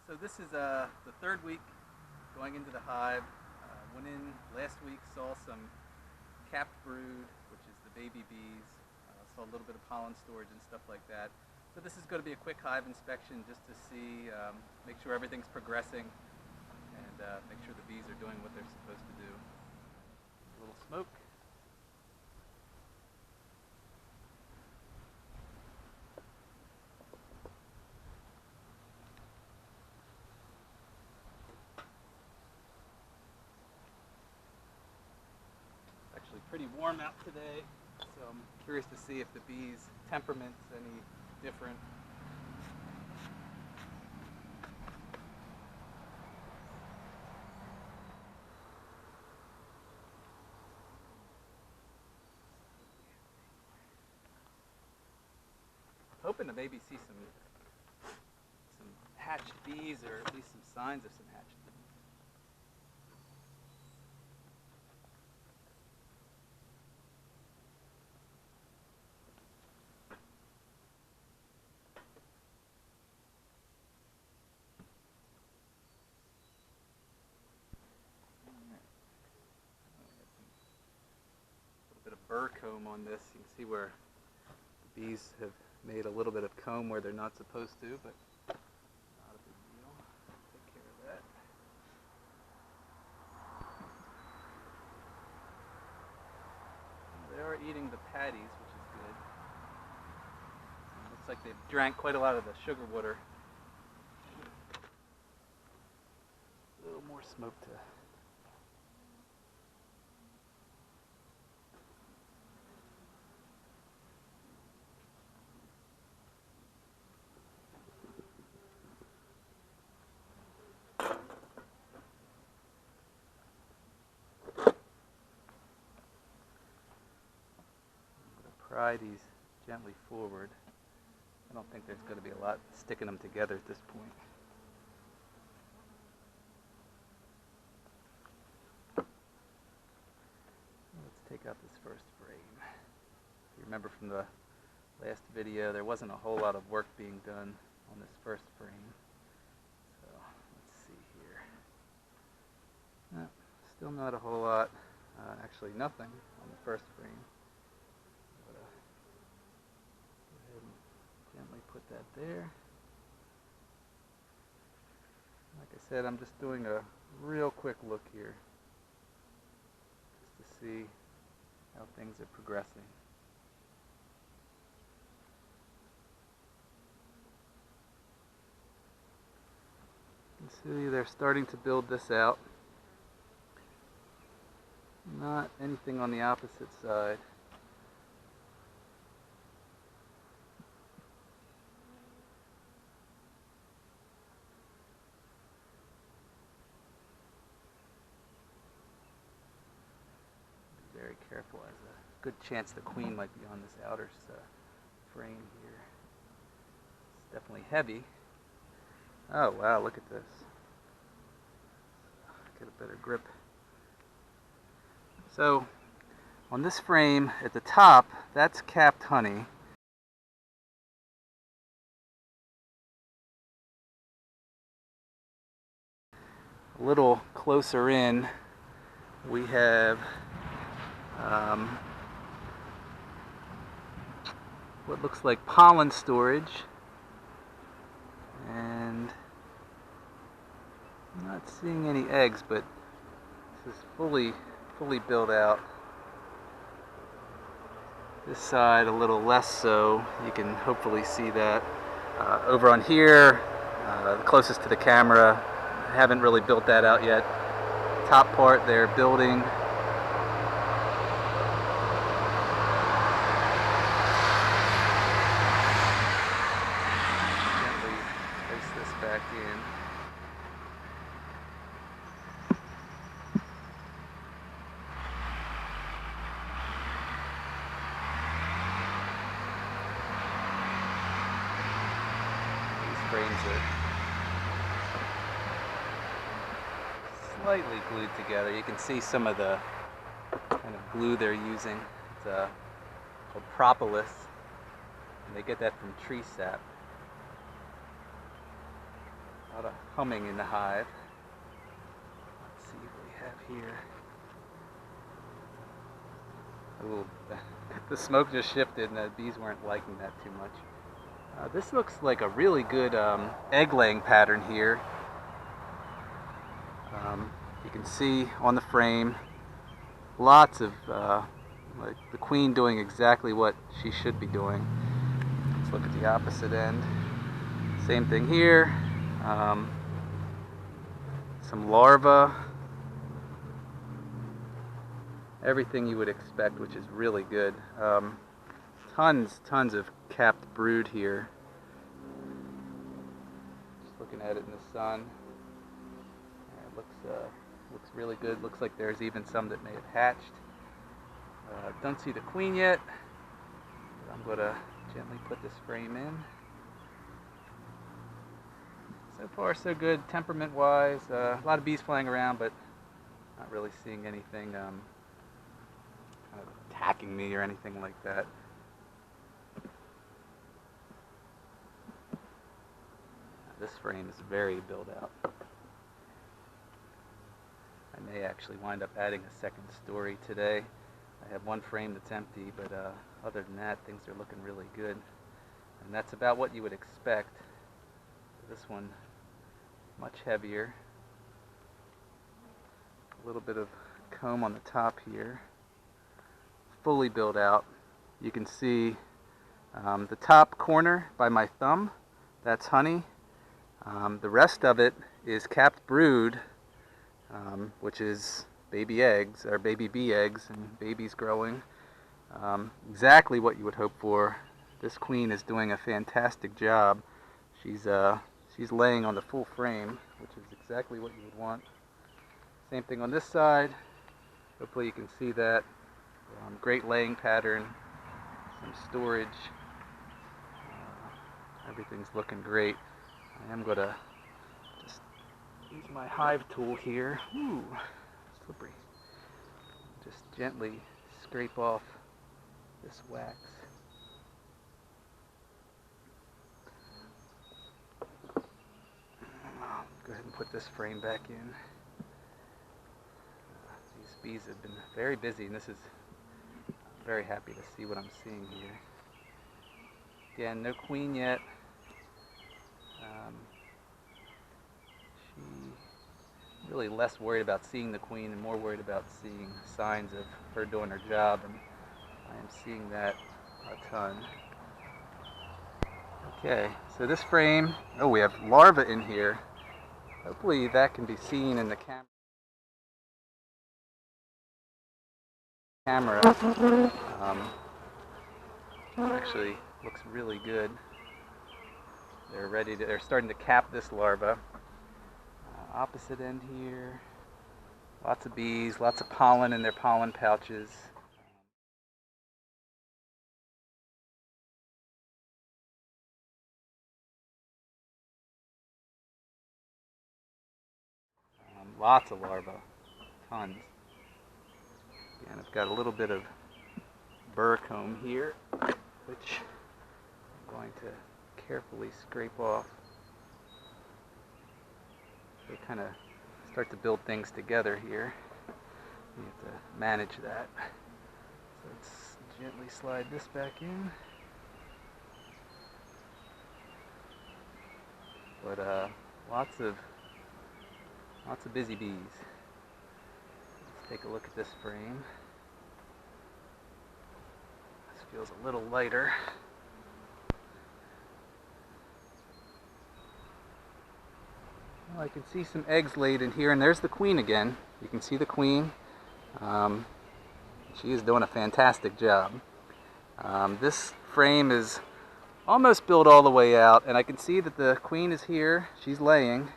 So this is the third week going into the hive. Went in last week, saw some capped brood, which is the baby bees. Saw a little bit of pollen storage and stuff like that. So this is going to be a quick hive inspection just to see, make sure everything's progressing and make sure the bees are doing what they're supposed to do. A little smoke. Actually pretty warm out today, so I'm curious to see if the bees' temperament's any different. Hoping to maybe see some hatched bees, or at least some signs of some hatched bees. A little bit of burr comb on this. You can see where the bees have made a little bit of comb where they're not supposed to, but not a big deal. Take care of that. They are eating the patties, which is good. Looks like they've drank quite a lot of the sugar water. A little more smoke to pry these gently forward. I don't think there's going to be a lot sticking them together at this point. Let's take out this first frame. If you remember from the last video, there wasn't a whole lot of work being done on this first frame. So let's see here. No, still not a whole lot. Actually nothing on the first frame. Gently put that there. Like I said, I'm just doing a real quick look here just to see how things are progressing. You can see they're starting to build this out. Not anything on the opposite side. Very careful, as a good chance the queen might be on this outer frame here. It's definitely heavy. Oh wow, look at this. Get a better grip. So on this frame at the top, that's capped honey. A little closer in, we have what looks like pollen storage, and I'm not seeing any eggs, but this is fully built out. This side a little less so. You can hopefully see that. Over on here, closest to the camera, I haven't really built that out yet. Top part they're building. Back in. These frames are slightly glued together. You can see some of the kind of glue they're using. It's called propolis, and they get that from tree sap. A lot of humming in the hive. Let's see what we have here. Ooh, the smoke just shifted and the bees weren't liking that too much. This looks like a really good egg laying pattern here. You can see on the frame lots of like the queen doing exactly what she should be doing. Let's look at the opposite end. Same thing here. Some larvae. Everything you would expect, which is really good. Tons of capped brood here. Just looking at it in the sun. It looks really good. Looks like there's even some that may have hatched. Don't see the queen yet. But I'm going to gently put this frame in. So far so good temperament-wise. A lot of bees flying around, but not really seeing anything kind of attacking me or anything like that. This frame is very built out. I may actually wind up adding a second story today. I have one frame that's empty, but other than that, things are looking really good. And that's about what you would expect. This one, much heavier. A little bit of comb on the top here. Fully built out. You can see the top corner by my thumb, that's honey. The rest of it is capped brood, which is baby eggs, or baby bee eggs, and babies growing. Exactly what you would hope for. This queen is doing a fantastic job. She's laying on the full frame, which is exactly what you would want. Same thing on this side. Hopefully you can see that. Great laying pattern, some storage. Everything's looking great. I am going to just use my hive tool here. Ooh, slippery. Just gently scrape off this wax. Go ahead and put this frame back in. These bees have been very busy, and this is I'm very happy to see what I'm seeing here. Again, no queen yet. She's really less worried about seeing the queen and more worried about seeing signs of her doing her job, and I am seeing that a ton. Okay, so this frame, oh, we have larvae in here. Hopefully that can be seen in the camera. Actually looks really good. They're starting to cap this larva. Opposite end here, lots of bees, lots of pollen in their pollen pouches. Lots of larvae, tons. And I've got a little bit of burr comb here, which I'm going to carefully scrape off. They kind of start to build things together here. You have to manage that. So let's gently slide this back in. But lots of busy bees. Let's take a look at this frame. This feels a little lighter. Well, I can see some eggs laid in here, and there's the queen again. You can see the queen. She is doing a fantastic job. This frame is almost built all the way out, and I can see that the queen is here. She's laying.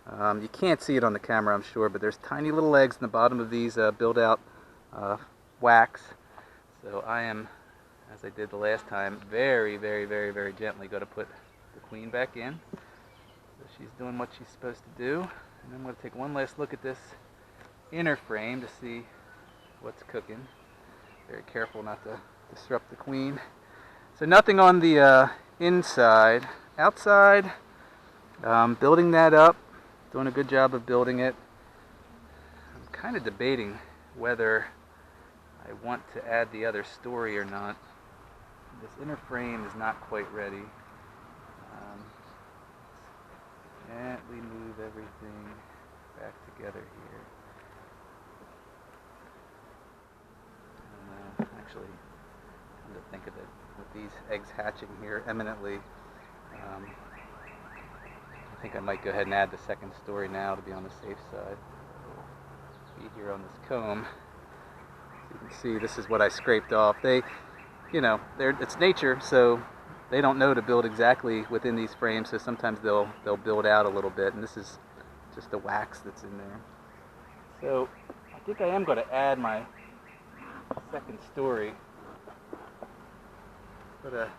You can't see it on the camera, I'm sure, but there's tiny little eggs in the bottom of these built out wax. So I am, as I did the last time, very gently going to put the queen back in. So she's doing what she's supposed to do. And I'm going to take one last look at this inner frame to see what's cooking. Very careful not to disrupt the queen. So nothing on the inside. Outside, Building that up, doing a good job of building it. I'm kind of debating whether I want to add the other story or not. This inner frame is not quite ready. Gently move everything back together here. Actually, come to think of it, with these eggs hatching here eminently, I think I might go ahead and add the second story now to be on the safe side. Be here on this comb. So you can see this is what I scraped off. It's nature, so they don't know to build exactly within these frames, so sometimes they'll build out a little bit, and this is just the wax that's in there. So I think I am going to add my second story. Put a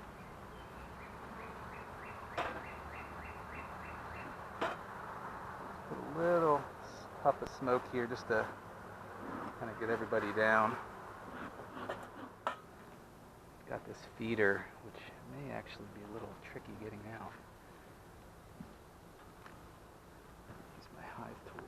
little puff of smoke here just to kind of get everybody down. Got this feeder, which may actually be a little tricky getting out. Use my Hive tool.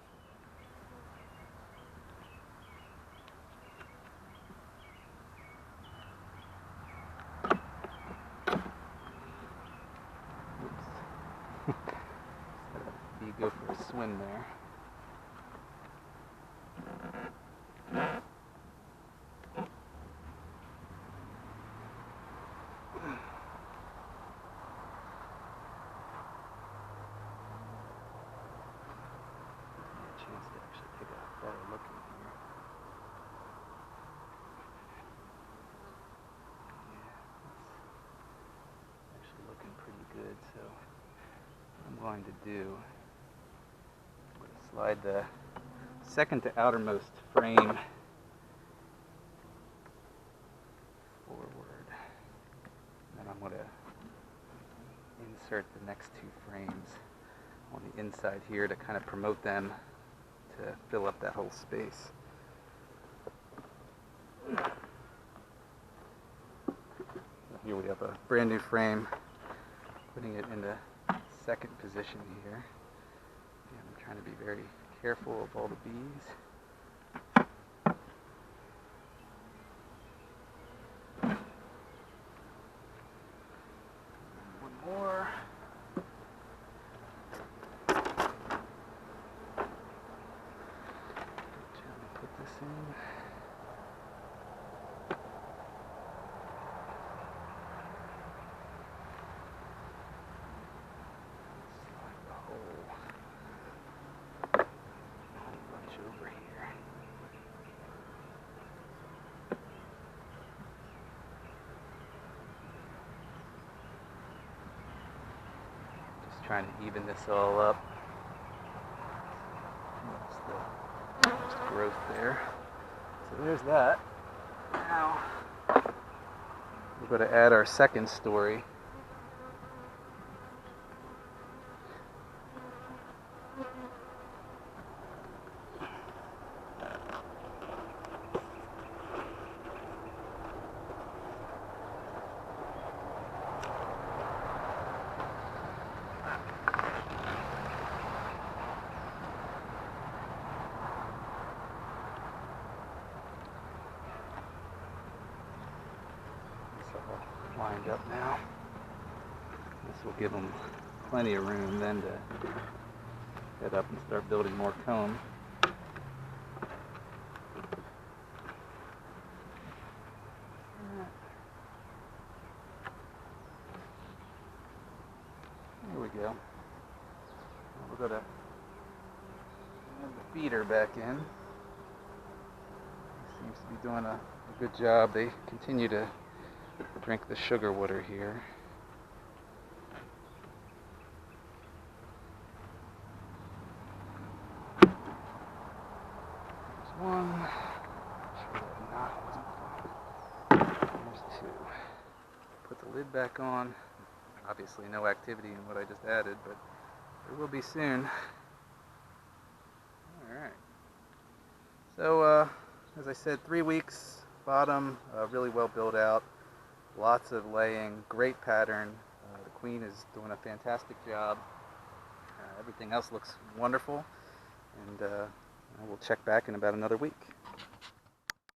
You go for a swim there. Chance to actually take a better look in here. Yeah, it's actually looking pretty good, so what I'm going to do, I'm going to slide the second to outermost frame forward, and then I'm going to insert the next two frames on the inside here to kind of promote them to fill up that whole space. Here we have a brand new frame, putting it in the second position here. And I'm trying to be very careful of all the bees. One more. Put this in. Slide the whole bunch over here. Just trying to even this all up. That's the growth there. So there's that. Now we're going to add our second story. Lined up now. This will give them plenty of room then to head up and start building more comb. There we go. We're going to have the feeder back in. Seems to be doing a good job. They continue to drink the sugar water here. There's one. There's two. Put the lid back on. Obviously no activity in what I just added, but there will be soon. Alright. So, as I said, 3 weeks, bottom, really well built out. Lots of laying, great pattern. The queen is doing a fantastic job. Everything else looks wonderful, and we'll check back in about another week.